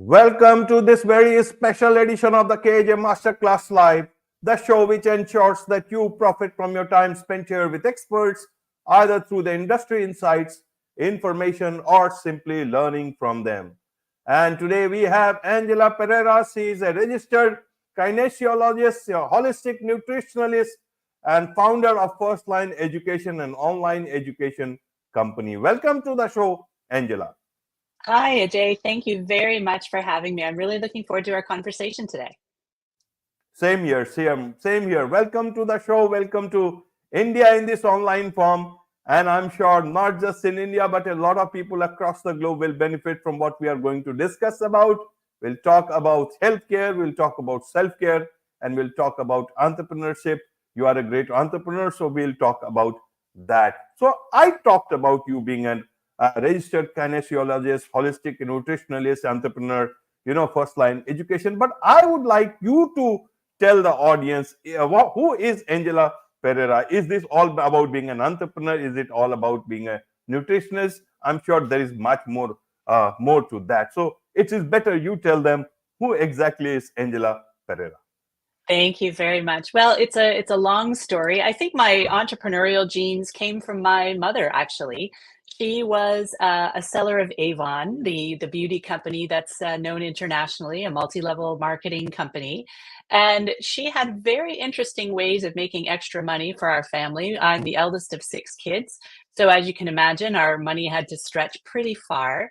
Welcome to this very special edition of the KAJ Masterclass Live, the show which ensures that you profit from your time spent here with experts, either through the industry insights, information, or simply learning from them. And today we have Angela Pereira. She is a registered kinesiologist, a holistic nutritionalist, and founder of First Line Education and online education company. Welcome to the show, Angela. Hi, Ajay. Thank you very much for having me. I'm really looking forward to our conversation today. Same here, same here. Welcome to the show. Welcome to India in this online form. And I'm sure not just in India, but a lot of people across the globe will benefit from what we are going to discuss about. We'll talk about healthcare, we'll talk about self-care, and we'll talk about entrepreneurship. You are a great entrepreneur, so we'll talk about that. So I talked about you being a registered kinesiologist, holistic nutritionalist, entrepreneur, first line education. But I would like you to tell the audience who is Angela Pereira. Is this all about being an entrepreneur? Is it all about being a nutritionist? I'm sure there is much more to that. So it is better you tell them who exactly is Angela Pereira. Thank you very much. Well, it's a long story. I think my entrepreneurial genes came from my mother, actually. She was a seller of Avon, the beauty company that's known internationally, a multi-level marketing company. And she had very interesting ways of making extra money for our family. I'm the eldest of 6 kids. So as you can imagine, our money had to stretch pretty far.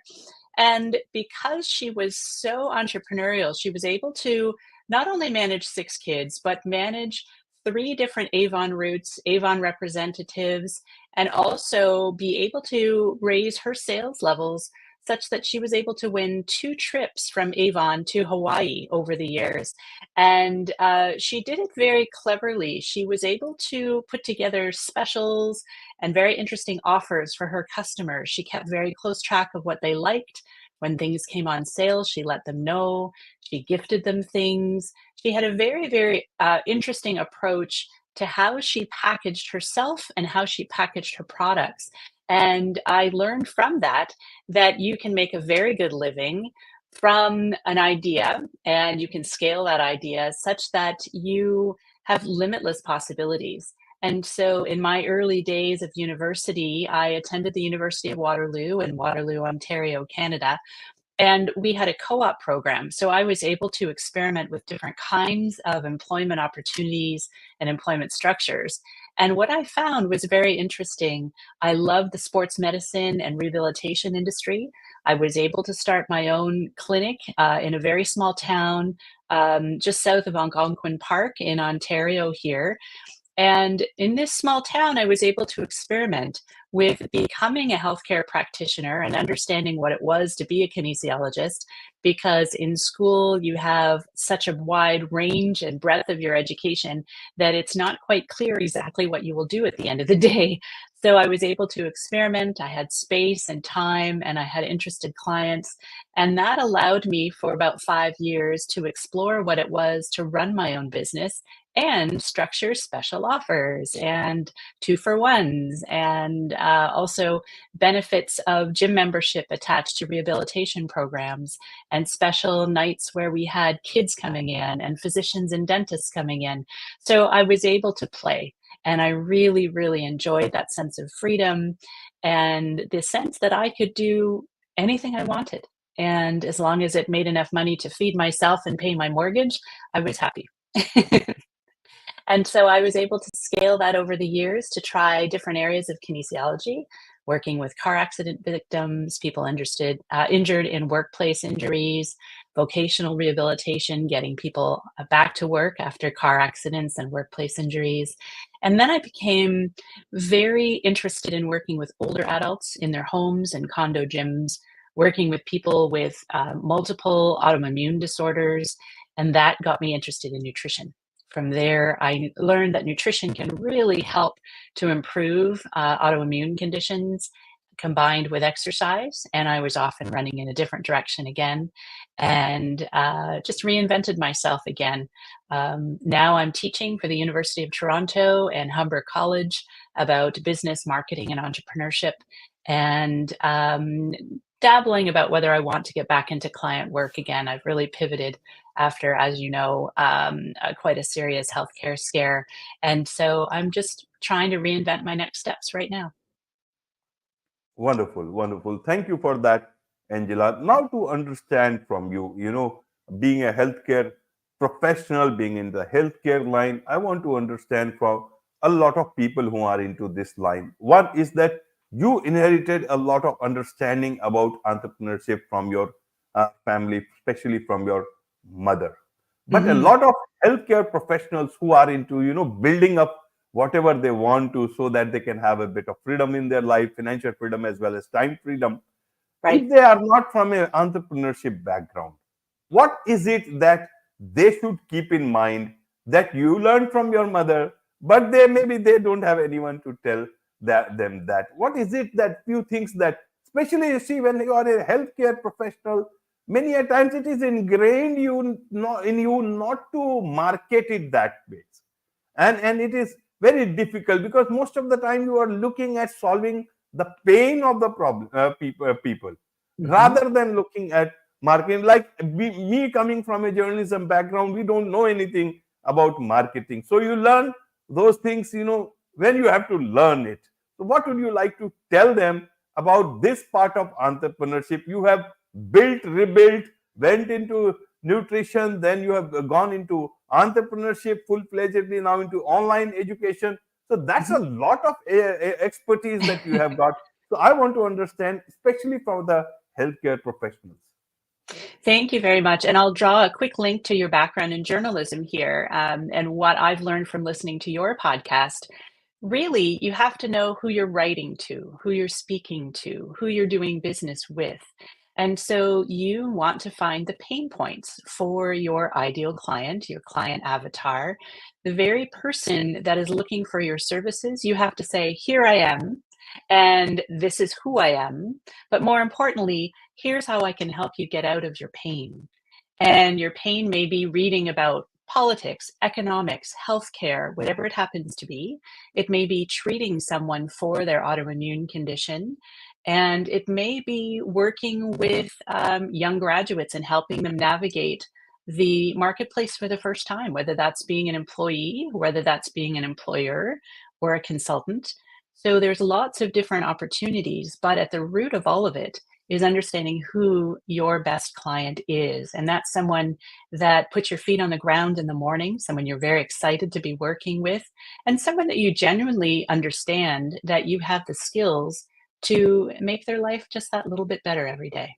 And because she was so entrepreneurial, she was able to not only manage 6 kids, but manage 3 different Avon routes, Avon representatives, and also be able to raise her sales levels such that she was able to win 2 trips from Avon to Hawaii over the years. And she did it very cleverly. She was able to put together specials and very interesting offers for her customers. She kept very close track of what they liked. When things came on sale, she let them know. She gifted them things. She had a very, very interesting approach to how she packaged herself and how she packaged her products. And I learned from that you can make a very good living from an idea, and you can scale that idea such that you have limitless possibilities. And so in my early days of university, I attended the University of Waterloo in Waterloo, Ontario, Canada. And we had a co-op program. So I was able to experiment with different kinds of employment opportunities and employment structures. And what I found was very interesting. I loved the sports medicine and rehabilitation industry. I was able to start my own clinic in a very small town just south of Algonquin Park in Ontario here. And in this small town, I was able to experiment with becoming a healthcare practitioner and understanding what it was to be a kinesiologist, because in school you have such a wide range and breadth of your education that it's not quite clear exactly what you will do at the end of the day. So I was able to experiment. I had space and time, and I had interested clients. And that allowed me for about 5 years to explore what it was to run my own business and structure special offers and 2-for-1s and also benefits of gym membership attached to rehabilitation programs and special nights where we had kids coming in and physicians and dentists coming in. So I was able to play, and I really, really enjoyed that sense of freedom and the sense that I could do anything I wanted. And as long as it made enough money to feed myself and pay my mortgage, I was happy. And so I was able to scale that over the years to try different areas of kinesiology, working with car accident victims, people injured in workplace injuries, vocational rehabilitation, getting people back to work after car accidents and workplace injuries. And then I became very interested in working with older adults in their homes and condo gyms, working with people with multiple autoimmune disorders, and that got me interested in nutrition. From there, I learned that nutrition can really help to improve autoimmune conditions combined with exercise. And I was off and running in a different direction again, and just reinvented myself again. Now I'm teaching for the University of Toronto and Humber College about business, marketing, and entrepreneurship. And dabbling about whether I want to get back into client work again. I've really pivoted after, as you know, quite a serious healthcare scare. And so I'm just trying to reinvent my next steps right now. Wonderful, wonderful. Thank you for that, Angela. Now, to understand from you, being a healthcare professional, being in the healthcare line, I want to understand from a lot of people who are into this line. One is that you inherited a lot of understanding about entrepreneurship from your family, especially from your mother. But a Hmm. lot of healthcare professionals who are into, building up whatever they want to so that they can have a bit of freedom in their life, financial freedom as well as time freedom. Right. If they are not from an entrepreneurship background, what is it that they should keep in mind that you learned from your mother, but they don't have anyone to tell them that? What is it that few things that, especially you see when you are a healthcare professional, many a times it is ingrained in you not to market it that way, and it is very difficult because most of the time you are looking at solving the pain of the problem people Hmm. rather than looking at marketing. Like me coming from a journalism background, we don't know anything about marketing, so you learn those things when you have to learn it. So what would you like to tell them about this part of entrepreneurship? You have built, rebuilt, went into nutrition, then you have gone into entrepreneurship full-fledgedly, now into online education. So that's a lot of expertise that you have got. So I want to understand, especially from the healthcare professionals. Thank you very much. And I'll draw a quick link to your background in journalism here, and what I've learned from listening to your podcast. Really, you have to know who you're writing to, who you're speaking to, who you're doing business with. And so you want to find the pain points for your ideal client, your client avatar, the very person that is looking for your services. You have to say, here I am, and this is who I am. But more importantly, here's how I can help you get out of your pain. And your pain may be reading about politics, economics, healthcare, whatever it happens to be. It may be treating someone for their autoimmune condition. And it may be working with young graduates and helping them navigate the marketplace for the first time, whether that's being an employee, whether that's being an employer or a consultant. So there's lots of different opportunities, but at the root of all of it is understanding who your best client is. And that's someone that puts your feet on the ground in the morning, someone you're very excited to be working with, and someone that you genuinely understand that you have the skills to make their life just that little bit better every day.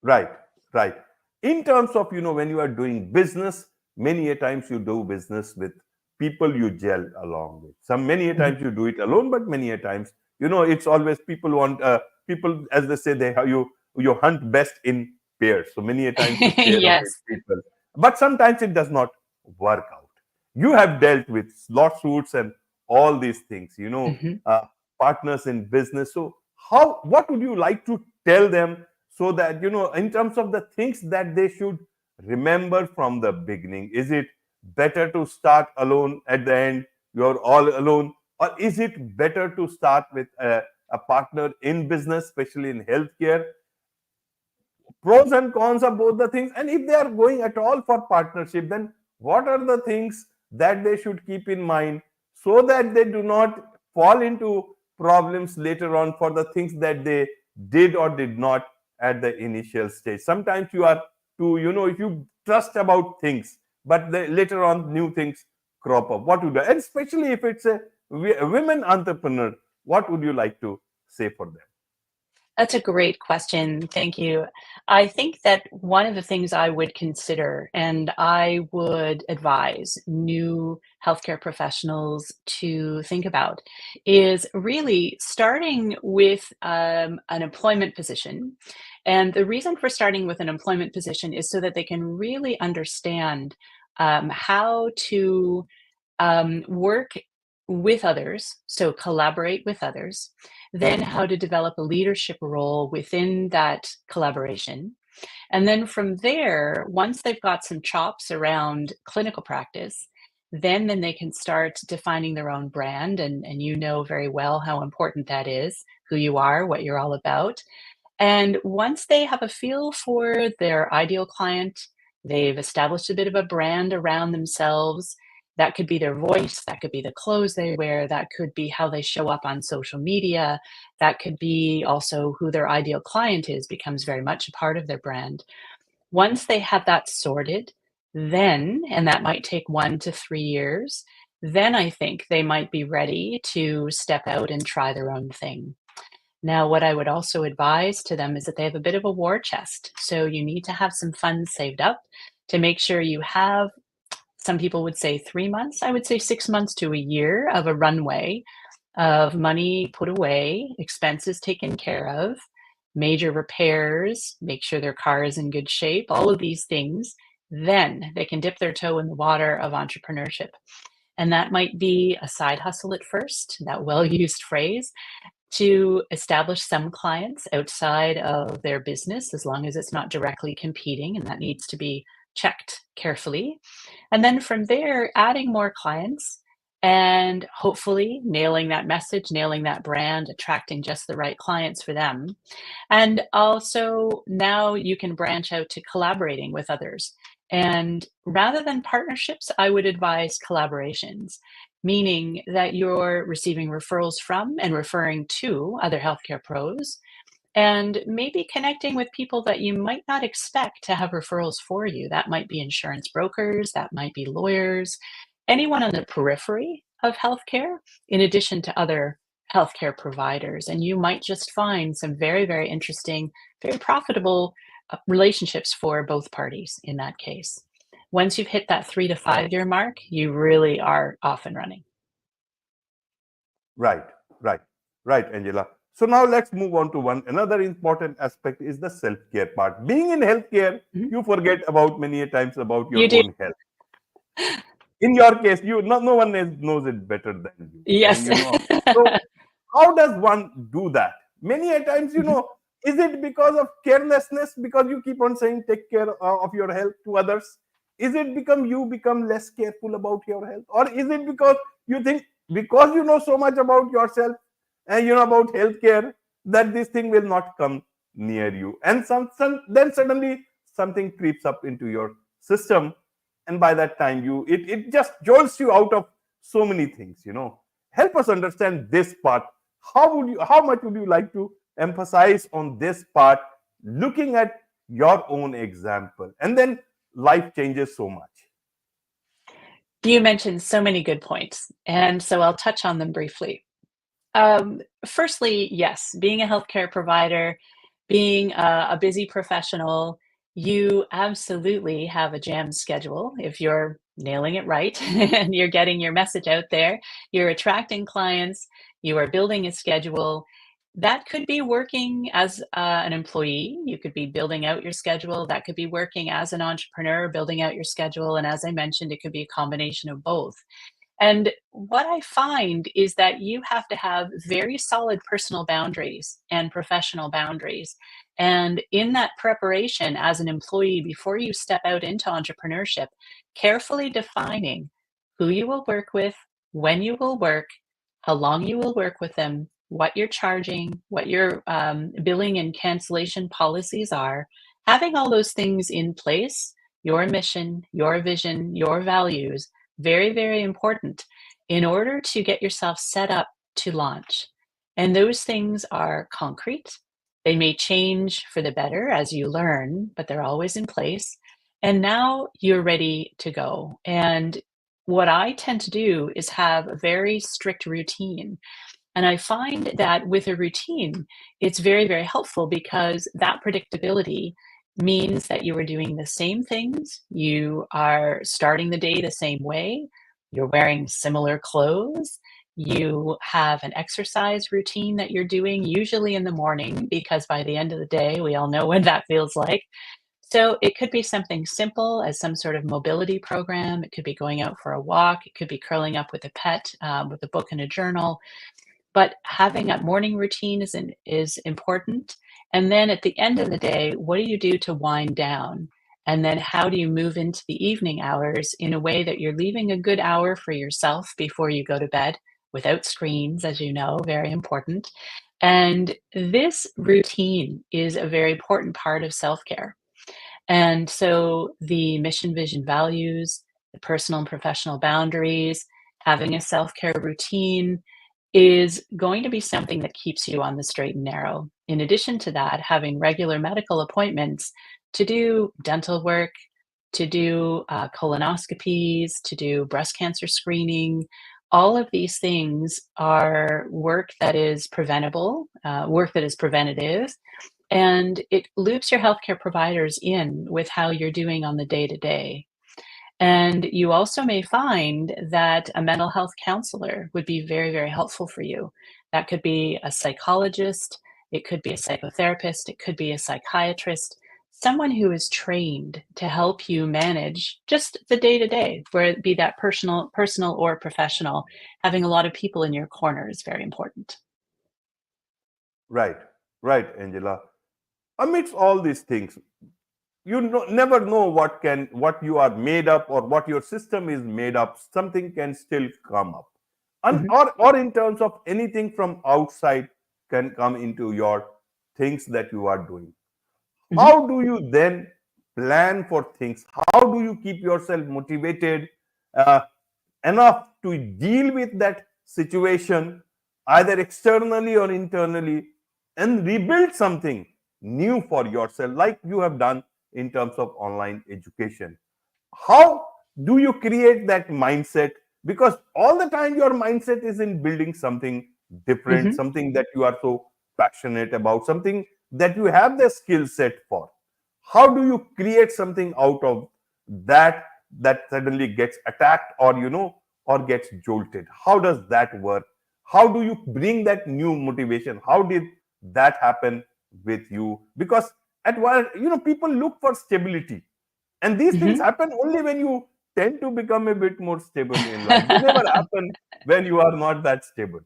Right, right. In terms of, when you are doing business, many a times you do business with people you gel along with. Some many a Mhm. times you do it alone, but many a times, it's always people want people, as they say, you hunt best in pairs. So many a times you pair up with Yes. people, but sometimes it does not work out. You have dealt with lawsuits and all these things, Mhm. partners in business. So what would you like to tell them so that in terms of the things that they should remember from the beginning? Is it better to start alone at the end, you're all alone, or is it better to start with a partner in business, especially in healthcare? Pros and cons of both the things, and if they are going at all for partnership, then what are the things that they should keep in mind so that they do not fall into problems later on for the things that they did or did not at the initial stage. Sometimes you are too, if you trust about things, but later on new things crop up. What would you, and especially if it's a women entrepreneur, what would you like to say for them? That's a great question. Thank you. I think that one of the things I would consider, and I would advise new healthcare professionals to think about, is really starting with an employment position. And the reason for starting with an employment position is so that they can really understand how to work with others, so collaborate with others, then how to develop a leadership role within that collaboration. And then from there, once they've got some chops around clinical practice, then they can start defining their own brand. And you know very well how important that is, who you are, what you're all about. And once they have a feel for their ideal client, they've established a bit of a brand around themselves. That could be their voice, that could be the clothes they wear, that could be how they show up on social media, that could be also who their ideal client is, becomes very much a part of their brand. Once they have that sorted, then, and that might take 1 to 3 years, then I think they might be ready to step out and try their own thing. Now, what I would also advise to them is that they have a bit of a war chest. So you need to have some funds saved up to make sure you have, some people would say 3 months, I would say 6 months to a year of a runway of money put away, expenses taken care of, major repairs, make sure their car is in good shape, all of these things. Then they can dip their toe in the water of entrepreneurship. And that might be a side hustle at first, that well used phrase, to establish some clients outside of their business, as long as it's not directly competing, and that needs to be checked carefully. And then from there, adding more clients and hopefully nailing that message, nailing that brand, attracting just the right clients for them. And also, now you can branch out to collaborating with others. And rather than partnerships, I would advise collaborations, meaning that you're receiving referrals from and referring to other healthcare pros, and maybe connecting with people that you might not expect to have referrals for you. That might be insurance brokers, that might be lawyers, anyone on the periphery of healthcare, in addition to other healthcare providers. And you might just find some very, very interesting, very profitable relationships for both parties in that case. Once you've hit that 3 to 5 year mark, you really are off and running. Right, right, right, Angela. So now let's move on to another important aspect is the self-care part. Being in healthcare, Mhm. you forget about many times about your You do. own health. In your case, no one knows it better than you. And Yes. so how does one do that? Many a times, Mhm. is it because of carelessness, because you keep on saying take care of your health to others? Is it become you become less careful about your health? Or is it because you think because you know so much about yourself and you know about healthcare that this thing will not come near you? And then suddenly something creeps up into your system, and by that time it just jolts you out of so many things. Help us understand this part. How much would you like to emphasize on this part, looking at your own example, and then life changes so much. You mentioned so many good points, and so I'll touch on them briefly. Firstly, yes, being a healthcare provider, being a busy professional, you absolutely have a jammed schedule if you're nailing it right and you're getting your message out there, you're attracting clients, you are building a schedule. That could be working as an employee. You could be building out your schedule. That could be working as an entrepreneur, building out your schedule. And as I mentioned, it could be a combination of both. And what I find is that you have to have very solid personal boundaries and professional boundaries. And in that preparation as an employee, before you step out into entrepreneurship, carefully defining who you will work with, when you will work, how long you will work with them, what you're charging, what your billing and cancellation policies are, having all those things in place, your mission, your vision, your values, very, very important in order to get yourself set up to launch. And those things are concrete. They may change for the better as you learn, but they're always in place. And now you're ready to go. And what I tend to do is have a very strict routine. And I find that with a routine, it's very, very helpful because that predictability means that you are doing the same things, you are starting the day the same way, you're wearing similar clothes, you have an exercise routine that you're doing, usually in the morning, because by the end of the day, we all know what that feels like. So it could be something simple as some sort of mobility program. It could be going out for a walk. It could be curling up with a pet, with a book and a journal. But having a morning routine is important. And then at the end of the day, what do you do to wind down? And then how do you move into the evening hours in a way that you're leaving a good hour for yourself before you go to bed without screens, as you know, very important. And this routine is a very important part of self care. And so the mission, vision, values, the personal and professional boundaries, having a self care routine is going to be something that keeps you on the straight and narrow. In addition to that, having regular medical appointments to do dental work, to do colonoscopies, to do breast cancer screening, all of these things are work that is preventable, work that is preventative, and it loops your healthcare providers in with how you're doing on the day to day. And you also may find that a mental health counselor would be very, very helpful for you. That could be a psychologist, it could be a psychotherapist, it could be a psychiatrist, someone who is trained to help you manage just the day to day, where it be that personal or professional. Having a lot of people in your corner is very important. Right, right, Angela. Amidst all these things, never know what you are made up or what your system is made up. Something can still come up, and Mhm, or in terms of anything from outside can come into your things that you are doing. mhm, How do you then plan for things? How do you keep yourself motivated uh, enough to deal with that situation, either externally or internally, and rebuild something new for yourself, like you have done in terms of online education? How do you create that mindset? Because all the time your mindset is in building something different, mhm. something that you are so passionate about, something that you have the skill set for. How do you create something out of that, that suddenly gets attacked, or or gets jolted? How does that work? How do you bring that new motivation? How did that happen with you? Because at one, people look for stability, and these things Mhm. happen only when you tend to become a bit more stable in life. They never happen when you are not that stable.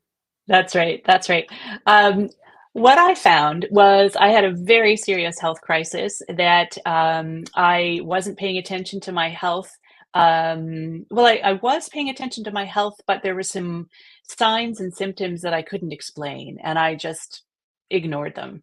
That's right, that's right. Um, what I found was I had a very serious health crisis that, I wasn't paying attention to my health. Well, I was paying attention to my health, but there were some signs and symptoms that I couldn't explain, and I just ignored them.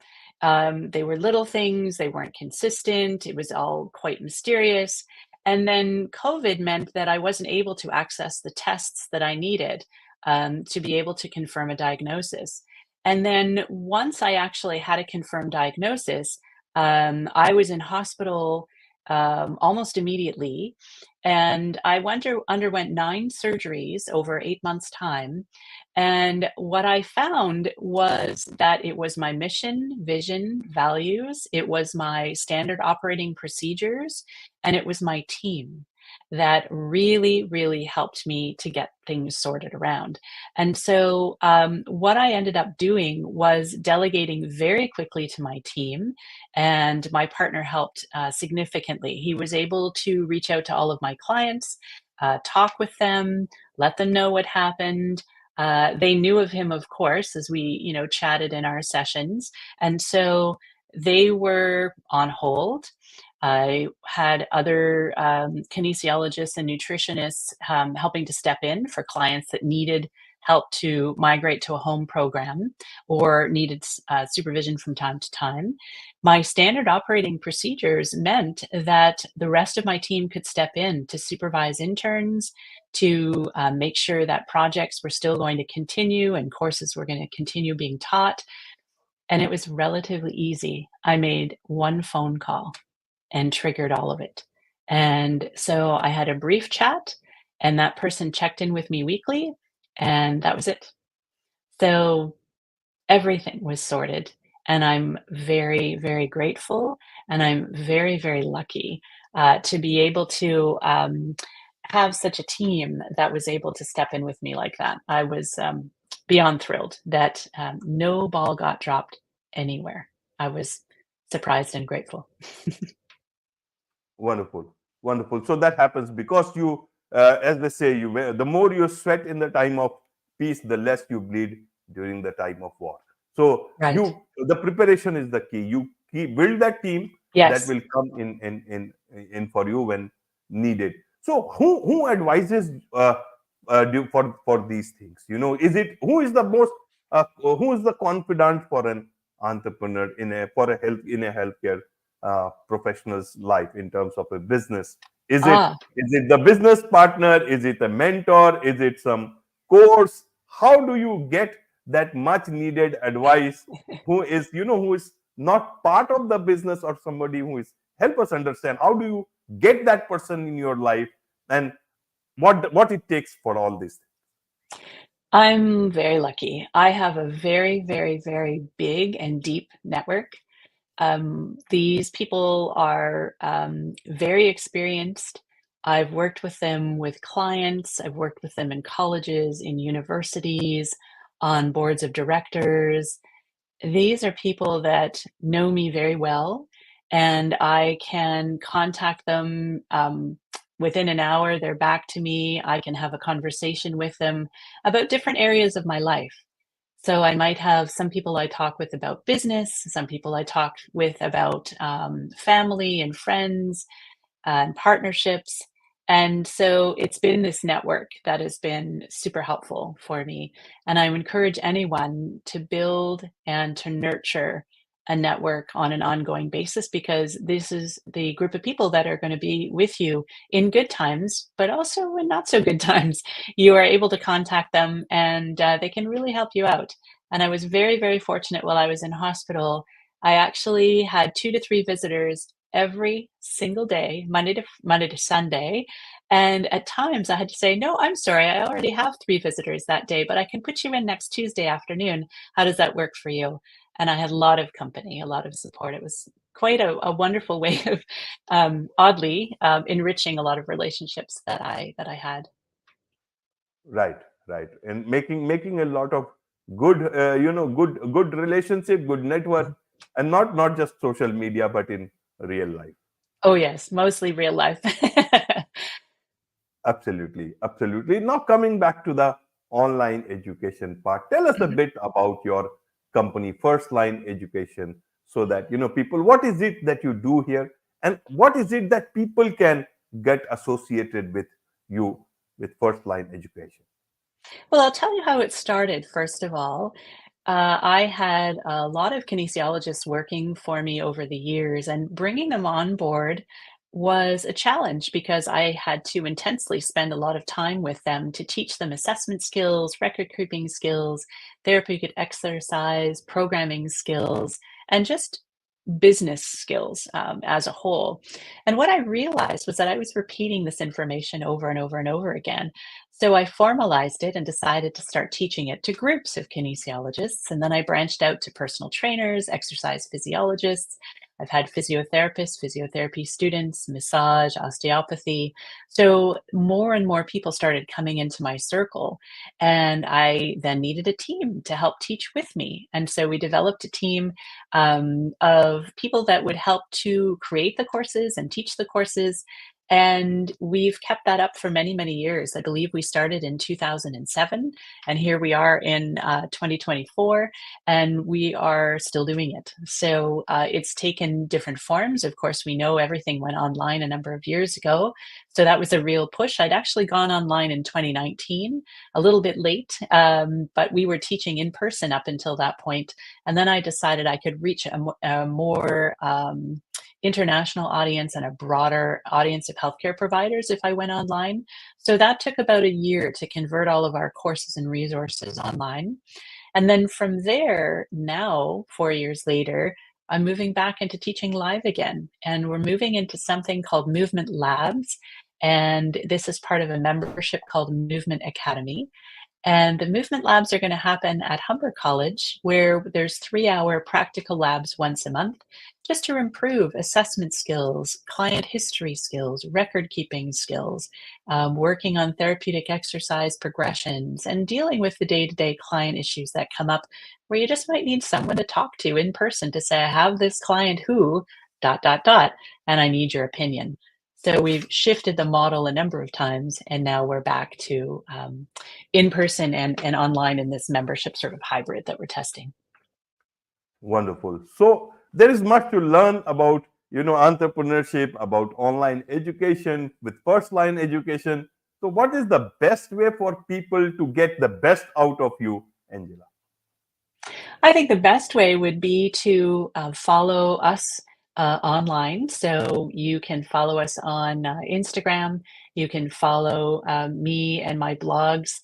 They were little things, they weren't consistent, it was all quite mysterious, and then COVID meant that I wasn't able to access the tests that I needed to be able to confirm a diagnosis. And then once I actually had a confirmed diagnosis, I was in hospital almost immediately. And I underwent 9 surgeries over 8 months' time. And what I found was that it was my mission, vision, values, it was my standard operating procedures, and it was my team that really, really helped me to get things sorted around. And so, what I ended up doing was delegating very quickly to my team, and my partner helped significantly. He was able to reach out to all of my clients, talk with them, let them know what happened. They knew of him, of course, as we, chatted in our sessions, and so they were on hold. I had other kinesiologists and nutritionists helping to step in for clients that needed help to migrate to a home program or needed supervision from time to time. My standard operating procedures meant that the rest of my team could step in to supervise interns, to make sure that projects were still going to continue and courses were going to continue being taught. And it was relatively easy. I made one phone call and triggered all of it. And so I had a brief chat, and that person checked in with me weekly, and that was it. So everything was sorted, and I'm very, very grateful, and I'm very, very lucky to be able to have such a team that was able to step in with me like that. I was beyond thrilled that no ball got dropped anywhere. I was surprised and grateful. Wonderful, wonderful. So that happens because you, as they say, the more you sweat in the time of peace, the less you bleed during the time of war. So Right. the preparation is the key. You build that team, that Yes. will come in for you when needed. So who advises for these things? Is it who is the most who is the confidant for an entrepreneur in a healthcare professional's life in terms of a business? Is it Ah, is it the business partner? Is it a mentor? Is it some course? How do you get that much needed advice, who is not part of the business, or somebody who is help us understand how do you get that person in your life, and what it takes for all this? I'm very lucky. I have a very, very, very big and deep network. These people are very experienced. I've worked with them with clients, I've worked with them in colleges, in universities, on boards of directors. These are people that know me very well, and I can contact them within an hour. They're back to me. I can have a conversation with them about different areas of my life. So I might have some people I talk with about business, some people I talk with about family and friends and partnerships. And so it's been this network that has been super helpful for me. And I would encourage anyone to build and to nurture a network on an ongoing basis, because this is the group of people that are going to be with you in good times, but also in not so good times. You are able to contact them, and they can really help you out. And I was very, very fortunate while I was in hospital. I actually had 2 to 3 visitors every single day, Monday to Sunday. And at times I had to say, no, I'm sorry, I already have 3 visitors that day, but I can put you in next Tuesday afternoon. How does that work for you? And I had a lot of company, a lot of support. It was quite a wonderful way of oddly enriching a lot of relationships that I had. Right, right, and making a lot of good good relationship, good network, and not just social media but in real life. Oh yes, mostly real life. Absolutely, absolutely. Now coming back to the online education part, tell us a Mhm. bit about your company, First Line Education, so that people, what is it that you do here, and what is it that people can get associated with you with First Line Education? Well, I'll tell you how it started, first of all. I had a lot of kinesiologists working for me over the years, and bringing them on board was a challenge because I had to intensely spend a lot of time with them to teach them assessment skills, record keeping skills, therapeutic exercise, programming skills, and just business skills as a whole. And what I realized was that I was repeating this information over and over and over again. So I formalized it and decided to start teaching it to groups of kinesiologists. And then I branched out to personal trainers, exercise physiologists. I've had physiotherapists, physiotherapy students, massage, osteopathy. So more and more people started coming into my circle. And I then needed a team to help teach with me. And so we developed a team of people that would help to create the courses and teach the courses. And we've kept that up for many, many years. I believe we started in 2007, and here we are in 2024, and we are still doing it. So it's taken different forms. Of course, we know everything went online a number of years ago. So that was a real push. I'd actually gone online in 2019, a little bit late, but we were teaching in person up until that point. And then I decided I could reach a more international audience and a broader audience of healthcare providers if I went online. So that took about a year to convert all of our courses and resources online. And then from there, now, 4 years later, I'm moving back into teaching live again. And we're moving into something called Movement Labs. And this is part of a membership called Movement Academy. And the movement labs are going to happen at Humber College, where there's 3-hour practical labs once a month, just to improve assessment skills, client history skills, record keeping skills, working on therapeutic exercise progressions, and dealing with the day-to-day client issues that come up where you just might need someone to talk to in person to say, I have this client who dot dot dot, and I need your opinion. So we've shifted the model a number of times, and now we're back to in person and online in this membership sort of hybrid that we're testing. Wonderful. So there is much to learn about entrepreneurship, about online education with first line education. So, what is the best way for people to get the best out of you, Angela? I think the best way would be to follow us online. So you can follow us on Instagram. You can follow me and my blogs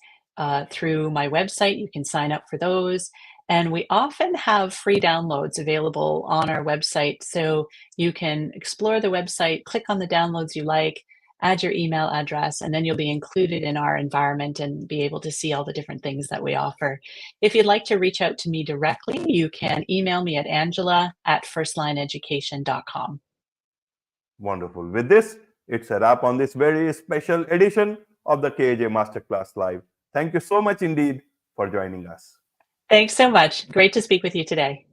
through my website. You can sign up for those. And we often have free downloads available on our website. So you can explore the website, click on the downloads you like, add your email address, and then you'll be included in our environment and be able to see all the different things that we offer. If you'd like to reach out to me directly, you can email me at angela@firstlineeducation.com. Wonderful. With this, it's a wrap on this very special edition of the KAJ Masterclass Live. Thank you so much indeed for joining us. Thanks so much. Great to speak with you today.